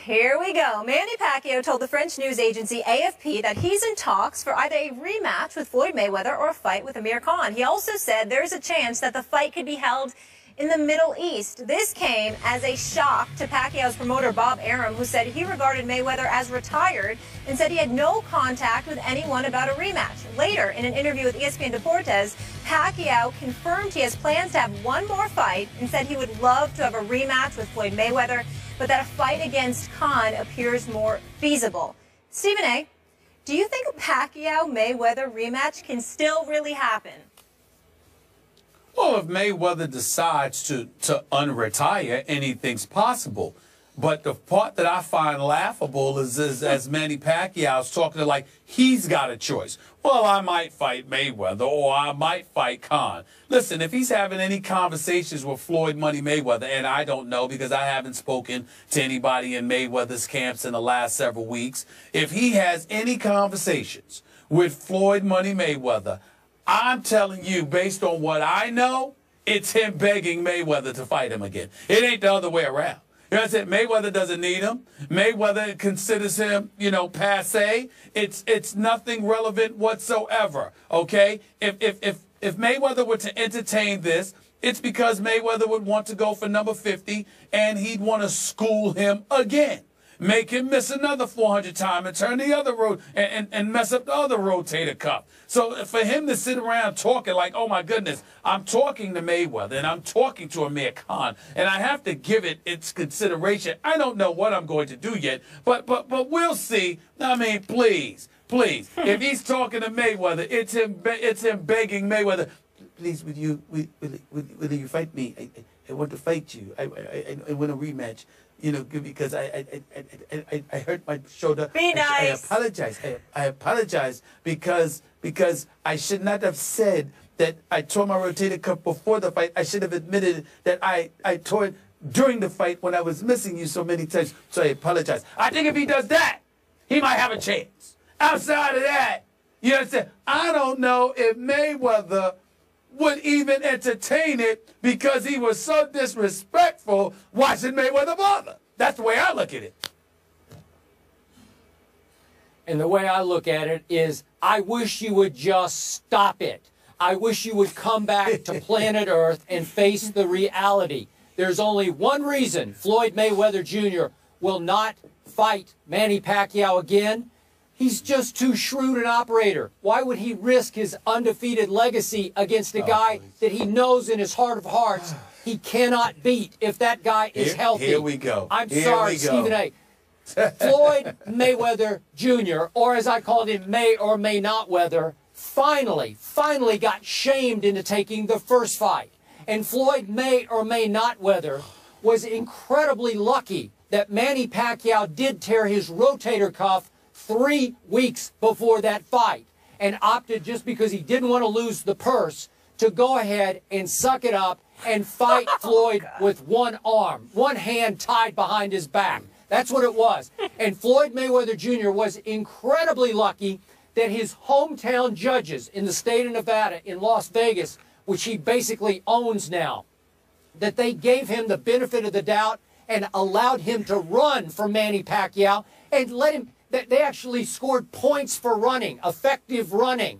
Here we go. Manny Pacquiao told the French news agency AFP that he's in talks for either a rematch with Floyd Mayweather or a fight with Amir Khan. He also said there's a chance that the fight could be held in the Middle East. This came as a shock to Pacquiao's promoter Bob Arum, who said he regarded Mayweather as retired and said he had no contact with anyone about a rematch. Later, in an interview with Espn Deportes, Pacquiao confirmed he has plans to have one more fight and said he would love to have a rematch with Floyd Mayweather, but that a fight against Khan appears more feasible. Stephen A., do you think a Pacquiao-Mayweather rematch can still really happen? Well, if Mayweather decides to unretire, anything's possible. But the part that I find laughable is as Manny Pacquiao's talking to like he's got a choice. Well, I might fight Mayweather or I might fight Khan. Listen, if he's having any conversations with Floyd Money Mayweather, and I don't know because I haven't spoken to anybody in Mayweather's camps in the last several weeks, if he has any conversations with Floyd Money Mayweather, I'm telling you, based on what I know, it's him begging Mayweather to fight him again. It ain't the other way around. You know what I'm saying? Mayweather doesn't need him. Mayweather considers him, passé. It's nothing relevant whatsoever. Okay? If Mayweather were to entertain this, it's because Mayweather would want to go for number 50 and he'd want to school him again. Make him miss another 400 times and turn the other road and mess up the other rotator cuff. So for him to sit around talking like, oh my goodness, I'm talking to Mayweather and I'm talking to Amir Khan and I have to give it its consideration. I don't know what I'm going to do yet, but we'll see. I mean, please, if he's talking to Mayweather, it's him begging Mayweather, please, will you fight me? I want to fight you. I want a rematch. Because I hurt my shoulder. Be nice. I apologize. I apologize because I should not have said that I tore my rotator cuff before the fight. I should have admitted that I tore it during the fight when I was missing you so many times. So I apologize. I think if he does that, he might have a chance. Outside of that, you understand? I don't know if Mayweather would even entertain it because he was so disrespectful. Why should Mayweather bother? That's the way I look at it. And the way I look at it is, I wish you would just stop it. I wish you would come back to planet Earth and face the reality. There's only one reason Floyd Mayweather Jr. will not fight Manny Pacquiao again. He's just too shrewd an operator. Why would he risk his undefeated legacy against a guy that he knows in his heart of hearts he cannot beat if that guy is healthy? Here we go. I'm sorry, Stephen A. Floyd Mayweather Jr., or as I called him, May or May Not Weather, finally got shamed into taking the first fight. And Floyd May or May Not Weather was incredibly lucky that Manny Pacquiao did tear his rotator cuff 3 weeks before that fight and opted, just because he didn't want to lose the purse, to go ahead and suck it up and fight Floyd with one arm, one hand tied behind his back. That's what it was. And Floyd Mayweather Jr. was incredibly lucky that his hometown judges in the state of Nevada, in Las Vegas, which he basically owns now, that they gave him the benefit of the doubt and allowed him to run for Manny Pacquiao and let him. They actually scored points for running, effective running.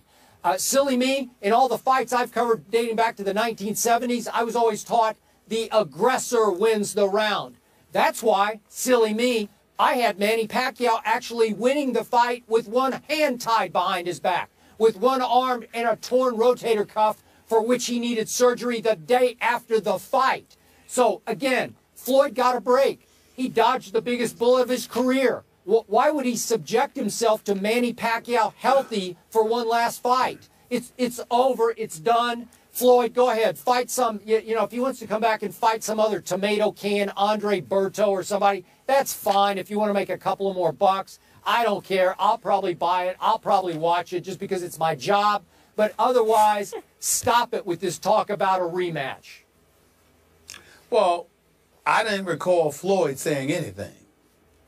Silly me, in all the fights I've covered dating back to the 1970s, I was always taught the aggressor wins the round. That's why, silly me, I had Manny Pacquiao actually winning the fight with one hand tied behind his back, with one arm and a torn rotator cuff for which he needed surgery the day after the fight. So, again, Floyd got a break. He dodged the biggest bullet of his career. Why would he subject himself to Manny Pacquiao healthy for one last fight? It's over. It's done. Floyd, go ahead. Fight some, if he wants to come back and fight some other tomato can, Andre Berto or somebody, that's fine. If you want to make a couple of more bucks, I don't care. I'll probably buy it. I'll probably watch it just because it's my job. But otherwise, stop it with this talk about a rematch. Well, I didn't recall Floyd saying anything.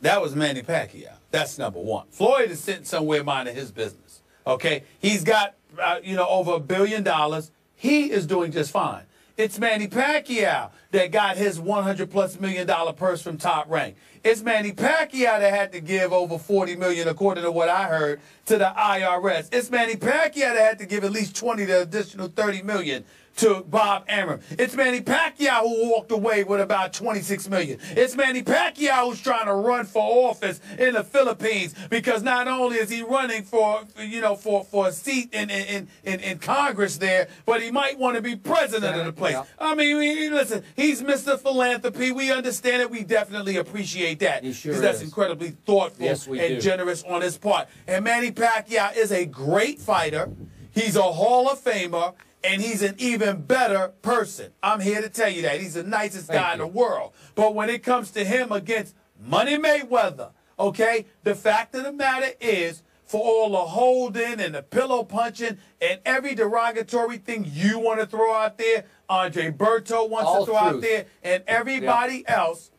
That was Manny Pacquiao. That's number one. Floyd is sitting somewhere minding his business. Okay? He's got, over $1 billion. He is doing just fine. It's Manny Pacquiao. that got his $100+ million purse from Top Rank. It's Manny Pacquiao that had to give over $40 million, according to what I heard, to the IRS. It's Manny Pacquiao that had to give at least 20 to additional $30 million to Bob Arum. It's Manny Pacquiao who walked away with about $26 million. It's Manny Pacquiao who's trying to run for office in the Philippines, because not only is he running for a seat in Congress there, but he might want to be president of the place. Yeah. I mean, listen, he's Mr. Philanthropy. We understand it. We definitely appreciate that. He sure is. That's incredibly thoughtful and generous on his part. And Manny Pacquiao is a great fighter. He's a Hall of Famer. And he's an even better person. I'm here to tell you that. He's the nicest guy in the world. But when it comes to him against Money Mayweather, okay, the fact of the matter is, for all the holding and the pillow punching and every derogatory thing you want to throw out there, Andre Berto wants to throw out there, and everybody else,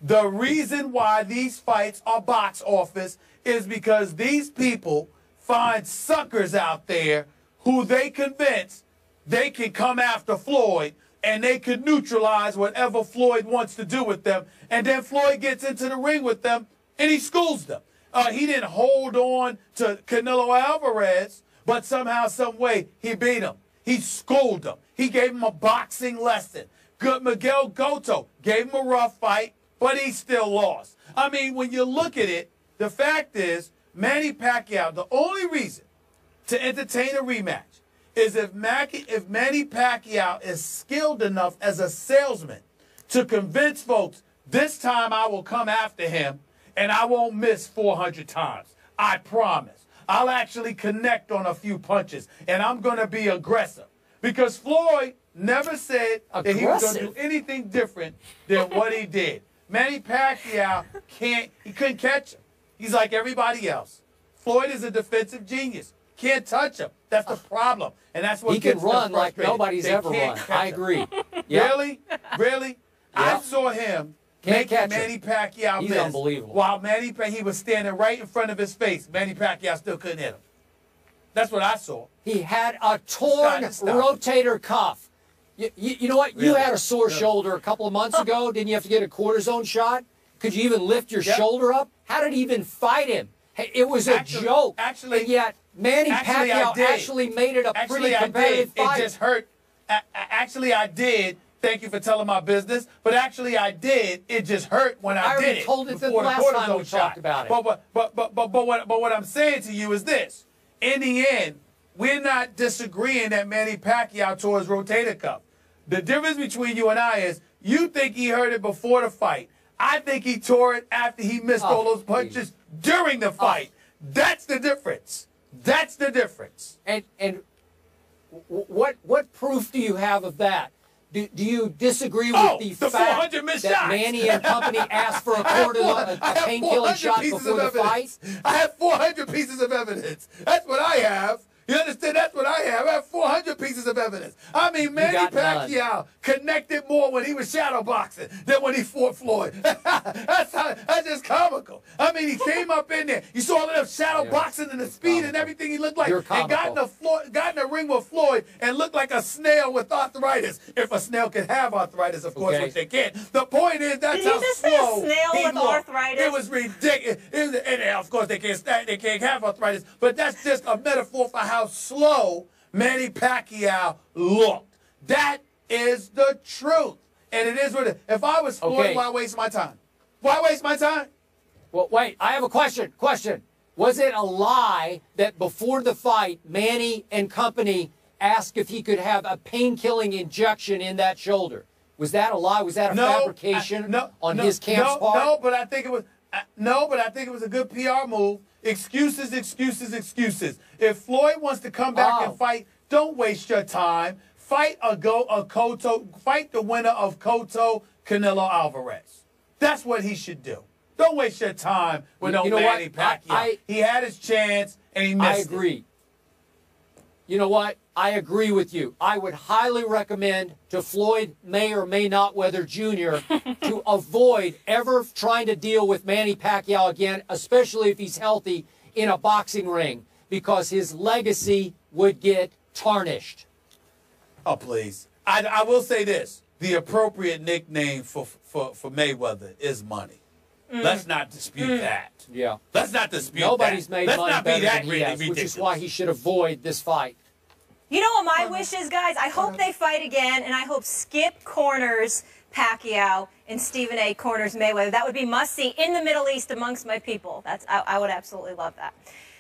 the reason why these fights are box office is because these people find suckers out there who they convince they can come after Floyd, and they can neutralize whatever Floyd wants to do with them. And then Floyd gets into the ring with them, and he schools them. He didn't hold on to Canelo Alvarez, but somehow, some way, he beat him. He schooled him. He gave him a boxing lesson. Miguel Cotto gave him a rough fight, but he still lost. I mean, when you look at it, the fact is, Manny Pacquiao, the only reason to entertain a rematch is if Manny Pacquiao is skilled enough as a salesman to convince folks, this time I will come after him and I won't miss 400 times. I promise. I'll actually connect on a few punches, and I'm going to be aggressive. Because Floyd never said that he was going to do anything different than what he did. Manny Pacquiao he couldn't catch him. He's like everybody else. Floyd is a defensive genius. Can't touch him. That's the problem. And that's what he can run like nobody's ever run. I agree. Really? Really? I saw him make Manny Pacquiao miss. He's unbelievable. While he was standing right in front of his face. Manny Pacquiao still couldn't hit him. That's what I saw. He had a torn rotator cuff. You know what? Really? You had a sore shoulder a couple of months ago. Didn't you have to get a cortisone shot? Could you even lift your shoulder up? How did he even fight him? It was a joke. Actually, and yet Manny Pacquiao actually made it a pretty competitive fight. It just hurt. Actually, I did. Thank you for telling my business. But actually, I did. It just hurt when I did it. I told it the last time we talked about it. But what I'm saying to you is this. In the end, we're not disagreeing that Manny Pacquiao tore his rotator cuff. The difference between you and I is you think he hurt it before the fight. I think he tore it after he missed all those punches during the fight. That's the difference. That's the difference. And what proof do you have of that? Do you disagree with the fact that Manny and company asked for a painkilling shot before the fight? I have 400 pieces of evidence. That's what I have. You understand? That's what I have. I have 400 pieces of evidence. I mean, Manny Pacquiao connected more when he was shadow boxing than when he fought Floyd. That's just comical. I mean, he came up in there. You saw all of them shadow boxing and the speed and everything he looked like. And got in the ring with Floyd and looked like a snail with arthritis. If a snail can have arthritis, of course, which they can't. The point is, that's how slow he looked. Arthritis? It was ridiculous. And of course, they can't have arthritis. But that's just a metaphor for how slow Manny Pacquiao looked. That is the truth. And it is what it is. If I was Floyd, why waste my time? Why waste my time? Well, wait, I have a question. Was it a lie that before the fight, Manny and company asked if he could have a pain-killing injection in that shoulder? Was that a lie? Was that a fabrication on his camp's part? No, but I think it was. But I think it was a good PR move. Excuses, excuses, excuses. If Floyd wants to come back and fight, don't waste your time. Fight fight the winner of Cotto, Canelo Alvarez. That's what he should do. Don't waste your time with Manny Pacquiao. He had his chance and he missed it. I agree. You know what? I agree with you. I would highly recommend to Floyd May or May not Weather Jr. to avoid ever trying to deal with Manny Pacquiao again, especially if he's healthy in a boxing ring, because his legacy would get tarnished. Oh, please. I will say this. the appropriate nickname for Mayweather is Money. Let's not dispute that. Yeah. Let's not dispute Nobody's that. made Let's money not be better that than he has, ridiculous. which is why he should avoid this fight. You know what my wish is, guys? I hope they fight again, and I hope Skip corners Pacquiao and Stephen A. corners Mayweather. That would be must-see in the Middle East amongst my people. I would absolutely love that.